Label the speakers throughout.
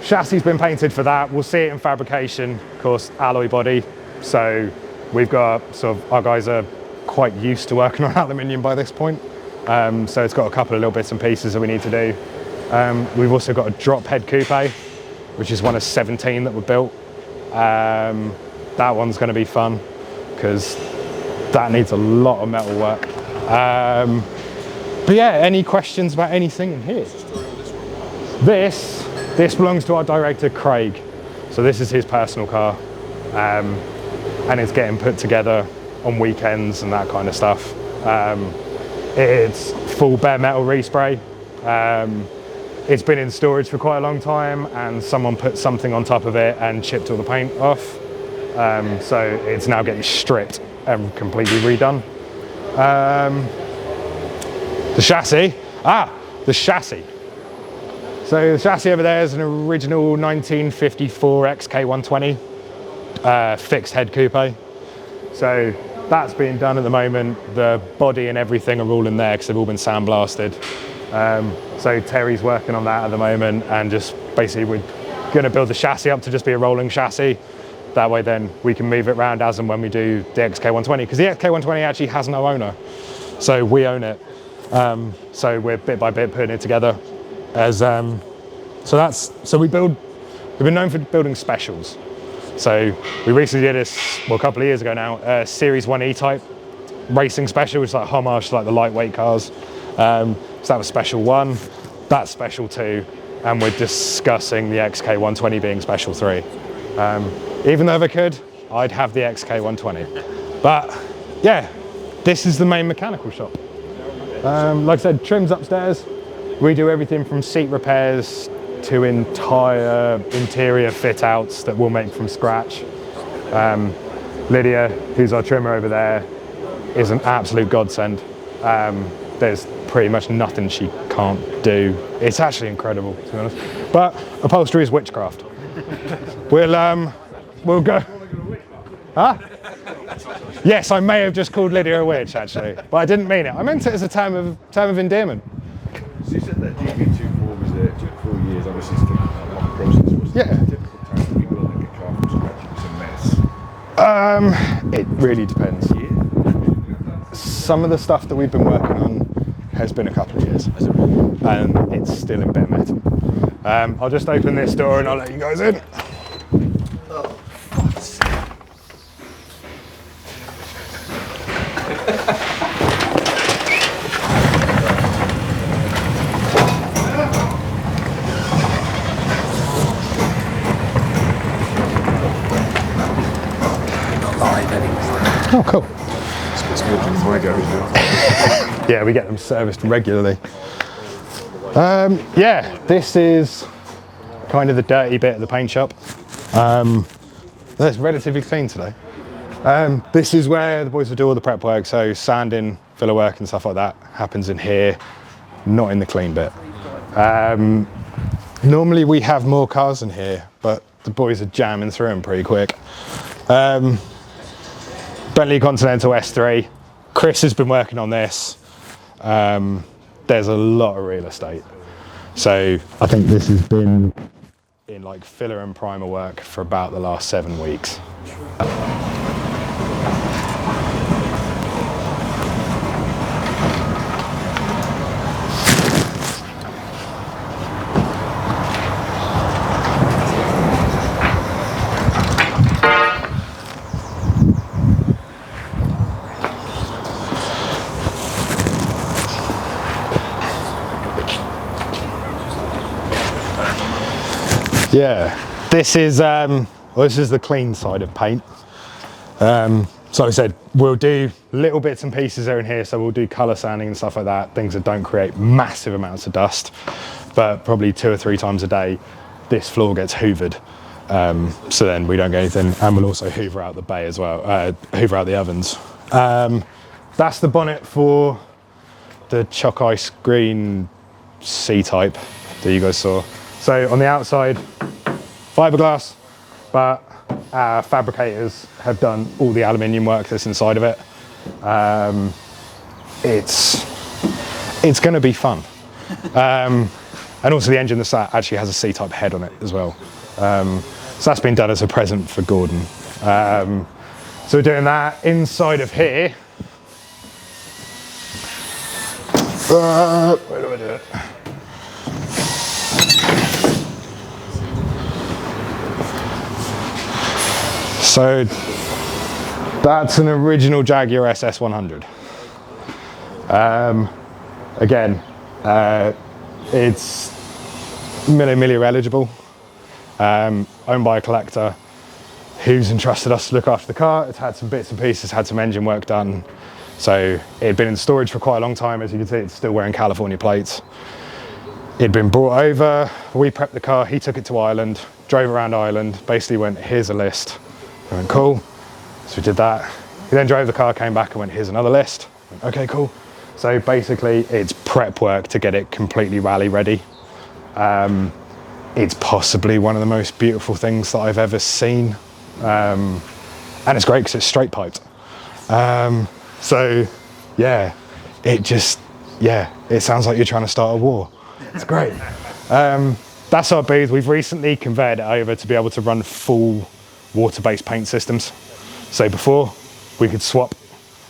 Speaker 1: Chassis been painted for that. We'll see it in fabrication, of course, alloy body. So we've got our guys are quite used to working on aluminium by this point. So it's got a couple of little bits and pieces that we need to do. We've also got a drop head coupe, which is one of 17 that were built. That one's going to be fun because that needs a lot of metal work. But yeah, any questions about anything in here? This belongs to our director, Craig. So this is his personal car. And it's getting put together on weekends and that kind of stuff. It's full bare metal respray. It's been in storage for quite a long time and someone put something on top of it and chipped all the paint off. So it's now getting stripped and completely redone. The chassis. So the chassis over there is an original 1954 XK120 fixed head coupe. So that's being done at the moment. The body and everything are all in there because they've all been sandblasted. So Terry's working on that at the moment, and just basically we're going to build the chassis up to just be a rolling chassis. That way then we can move it around as and when we do the XK120, because the XK120 actually has no owner. So we own it. So we're bit by bit putting it together. We've been known for building specials. So we recently did this, well, a couple of years ago now, Series 1 E-Type racing special, which is like homage to like the lightweight cars. So that was Special 1, that's Special 2, and we're discussing the XK120 being Special 3. Even though if I could, I'd have the XK120. But yeah, this is the main mechanical shop. Like I said, trim's upstairs. We do everything from seat repairs to entire interior fit outs that we'll make from scratch. Lydia, who's our trimmer over there, is an absolute godsend. There's pretty much nothing she can't do. It's actually incredible, to be honest. But upholstery is witchcraft. We'll go. Huh? Yes, I may have just called Lydia a witch, actually, but I didn't mean it. I meant it as a term of endearment.
Speaker 2: So you said that DB24 was there, took 4 years, obviously it's a long process. Was
Speaker 1: Yeah.
Speaker 2: it a difficult time to rebuild like a car from scratch? It was a mess.
Speaker 1: It really depends. Some of the stuff that we've been working on has been a couple of years, and it's still in bare metal. I'll just open this door and I'll let you guys in. Oh, cool.
Speaker 2: It's good in my garage now.
Speaker 1: Yeah, we get them serviced regularly. Yeah, this is kind of the dirty bit of the paint shop. It's relatively clean today. This is where the boys will do all the prep work, so sanding, filler work and stuff like that happens in here, not in the clean bit. Normally we have more cars in here, but the boys are jamming through them pretty quick. Bentley Continental S3. Chris has been working on this. There's a lot of real estate. So I think this has been in like filler and primer work for about the last 7 weeks. Yeah, this is the clean side of paint. So like I said, we'll do little bits and pieces there and here, so we'll do colour sanding and stuff like that, things that don't create massive amounts of dust, but probably 2 or 3 times a day this floor gets hoovered, so then we don't get anything, and we'll also hoover out the bay as well, hoover out the ovens. That's the bonnet for the chalk ice green C-type that you guys saw. So on the outside, fiberglass, but our fabricators have done all the aluminium work that's inside of it. It's going to be fun. And also the engine that's actually has a C-type head on it as well. So that's been done as a present for Gordon. So we're doing that inside of here. Where do I do it? So that's an original Jaguar SS100. Again, it's Mille eligible, owned by a collector who's entrusted us to look after the car. It's had some bits and pieces, had some engine work done. So it had been in storage for quite a long time. As you can see, it's still wearing California plates. It'd been brought over, we prepped the car, he took it to Ireland, drove around Ireland, basically went, here's a list. I went, cool. So we did that. He then drove the car, came back and went, here's another list. I went, okay, cool. So basically it's prep work to get it completely rally ready. It's possibly one of the most beautiful things that I've ever seen. And it's great because it's straight piped. So yeah, it sounds like you're trying to start a war. It's great. That's our booth. We've recently converted it over to be able to run full water-based paint systems. So before we could swap,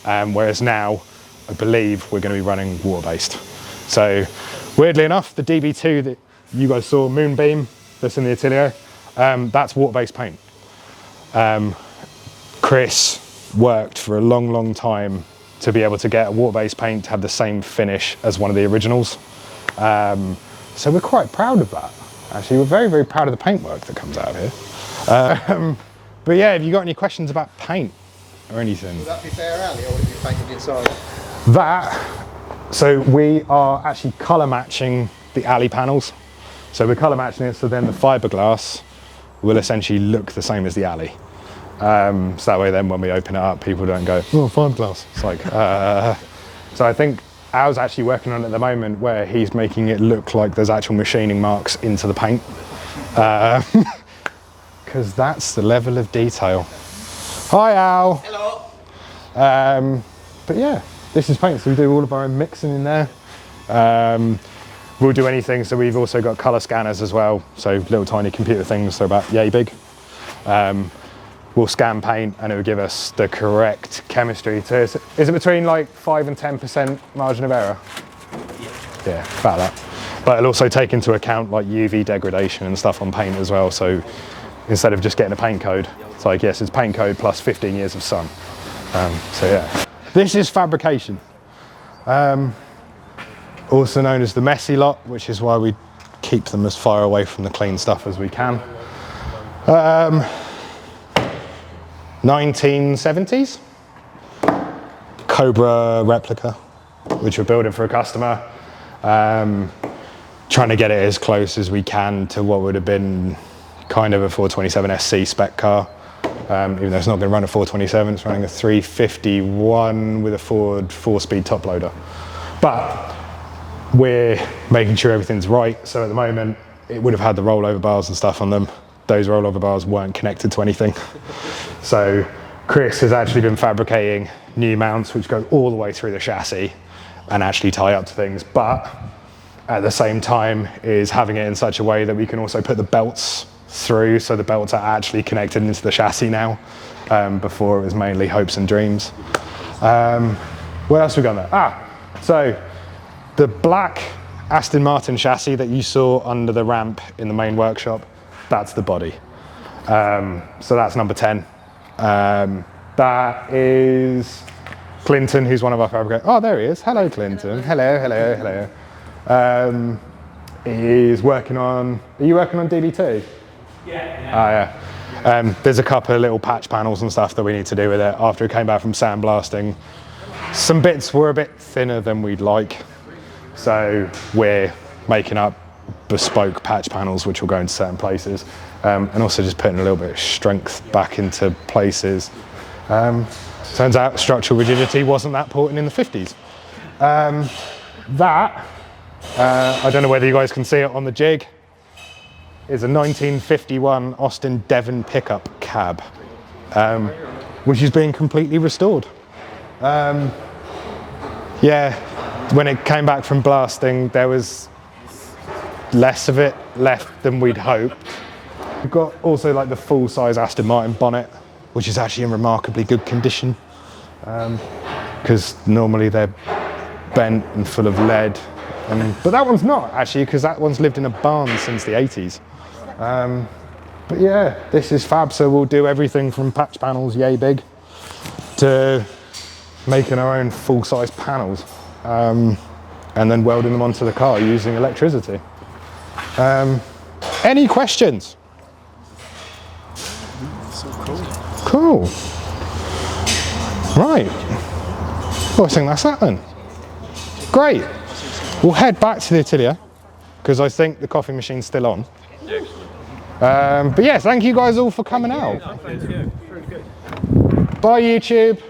Speaker 1: whereas now I believe we're going to be running water-based. So weirdly enough, the DB2 that you guys saw, Moonbeam, that's in the Attilio, that's water-based paint. Chris worked for a long, long time to be able to get a water-based paint to have the same finish as one of the originals. So we're quite proud of that. Actually, we're very, very proud of the paintwork that comes out of here. But yeah, have you got any questions about paint or anything?
Speaker 3: Will that be fair alley or will it be painted inside?
Speaker 1: So we are actually colour matching the alley panels. So we're colour matching it, so then the fiberglass will essentially look the same as the alley. So that way then when we open it up, people don't go, oh, fiberglass. It's like, so I think Al's actually working on it at the moment where he's making it look like there's actual machining marks into the paint. Because that's the level of detail. Hi Al.
Speaker 3: Hello.
Speaker 1: But yeah, this is paint, so we do all of our own mixing in there. We'll do anything, so we've also got colour scanners as well, so little tiny computer things, they're about yay big. We'll scan paint and it will give us the correct chemistry. Is it between like 5 and 10% margin of error? Yeah, about that. But it'll also take into account like UV degradation and stuff on paint as well, so instead of just getting a paint code, it's like, yes, it's paint code plus 15 years of sun. So yeah, this is fabrication. Also known as the messy lot, which is why we keep them as far away from the clean stuff as we can. 1970s, Cobra replica, which we're building for a customer. Trying to get it as close as we can to what would have been kind of a 427 SC spec car. Even though it's not going to run a 427, it's running a 351 with a Ford 4-speed top loader. But we're making sure everything's right. So at the moment, it would have had the rollover bars and stuff on them. Those rollover bars weren't connected to anything. So Chris has actually been fabricating new mounts which go all the way through the chassis and actually tie up to things, but at the same time is having it in such a way that we can also put the belts through, so the belts are actually connected into the chassis now. Before it was mainly hopes and dreams. What else have we got there? So the black Aston Martin chassis that you saw under the ramp in the main workshop, that's the body. So that's number 10. That is Clinton, who's one of our fabricators. Oh, there he is. Hello, Clinton. Hello, hello, hello. He's working on, are you working on DB2? Yeah. Yeah. There's a couple of little patch panels and stuff that we need to do with it after it came back from sandblasting. Some bits were a bit thinner than we'd like. So we're making up bespoke patch panels which will go into certain places, and also just putting a little bit of strength back into places. Turns out structural rigidity wasn't that important in the 50s. I don't know whether you guys can see it on the jig, is a 1951 Austin Devon pickup cab, which is being completely restored. Yeah, when it came back from blasting, there was less of it left than we'd hoped. We've got also like the full size Aston Martin bonnet, which is actually in remarkably good condition, because normally they're bent and full of lead. But that one's not actually, because that one's lived in a barn since the 80s. But yeah, this is fab. So we'll do everything from patch panels, yay big, to making our own full-size panels, and then welding them onto the car using electricity. Any questions?
Speaker 2: So cool.
Speaker 1: Cool. Right. Well, I think that's that then. Great. We'll head back to the atelier because I think the coffee machine's still on. But yeah, thank you guys all for coming out.
Speaker 2: Thank you.
Speaker 1: Bye YouTube.